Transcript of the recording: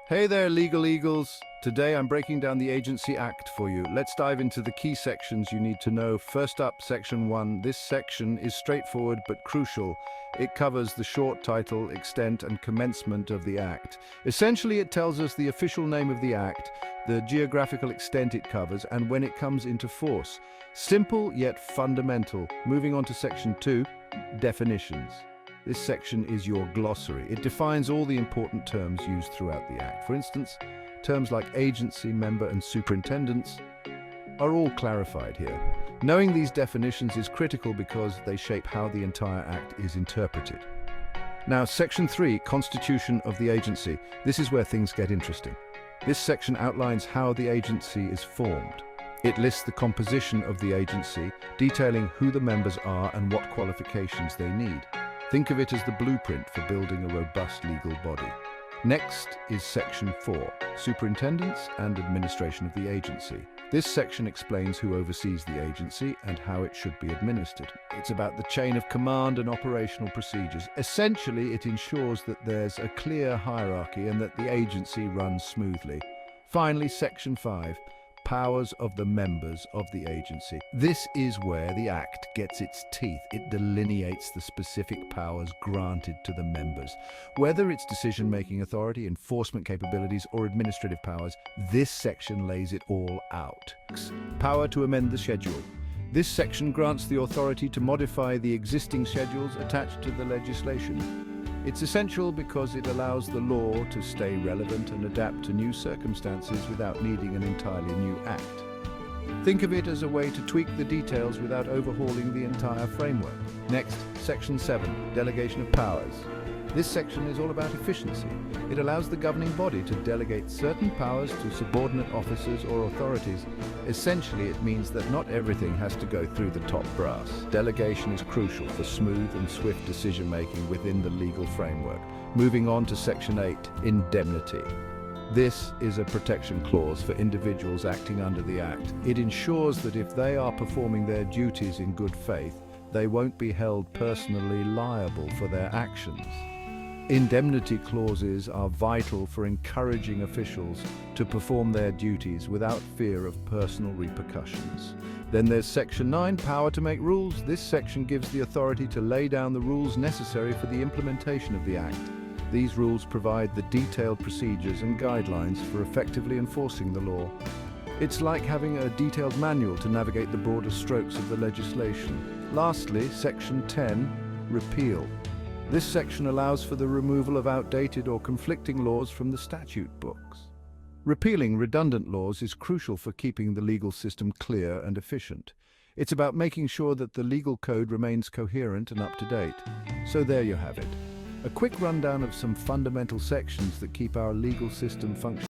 Hey there, Legal Eagles! Today I'm breaking down the Agency Act for you. Let's dive into the key sections you need to know. First up, Section 1. This section is straightforward but crucial. It covers the short title, extent, and commencement of the Act. Essentially, it tells us the official name of the Act, the geographical extent it covers, and when it comes into force. Simple yet fundamental. Moving on to Section 2, Definitions. This section is your glossary. It defines all the important terms used throughout the Act. For instance, terms like agency, member, and superintendence are all clarified here. Knowing these definitions is critical because they shape how the entire Act is interpreted. Now, Section 3, Constitution of the Agency. This is where things get interesting. This section outlines how the agency is formed. It lists the composition of the agency, detailing who the members are and what qualifications they need. Think of it as the blueprint for building a robust legal body. Next is Section 4, Superintendence and Administration of the Agency. This section explains who oversees the agency and how it should be administered. It's about the chain of command and operational procedures. Essentially, it ensures that there's a clear hierarchy and that the agency runs smoothly. Finally, Section 5, Powers of the members of the agency. This is where the Act gets its teeth. It delineates the specific powers granted to the members. Whether it's decision-making authority, enforcement capabilities, or administrative powers, this section lays it all out. Power to amend the schedule. This section grants the authority to modify the existing schedules attached to the legislation. It's essential because it allows the law to stay relevant and adapt to new circumstances without needing an entirely new act. Think of it as a way to tweak the details without overhauling the entire framework. Next, Section 7, Delegation of Powers. This section is all about efficiency. It allows the governing body to delegate certain powers to subordinate officers or authorities. Essentially, it means that not everything has to go through the top brass. Delegation is crucial for smooth and swift decision-making within the legal framework. Moving on to Section 8, Indemnity. This is a protection clause for individuals acting under the Act. It ensures that if they are performing their duties in good faith, they won't be held personally liable for their actions. Indemnity clauses are vital for encouraging officials to perform their duties without fear of personal repercussions. Then there's Section 9, Power to make rules. This section gives the authority to lay down the rules necessary for the implementation of the Act. These rules provide the detailed procedures and guidelines for effectively enforcing the law. It's like having a detailed manual to navigate the broader strokes of the legislation. Lastly, Section 10, Repeal. This section allows for the removal of outdated or conflicting laws from the statute books. Repealing redundant laws is crucial for keeping the legal system clear and efficient. It's about making sure that the legal code remains coherent and up to date. So there you have it. A quick rundown of some fundamental sections that keep our legal system functioning.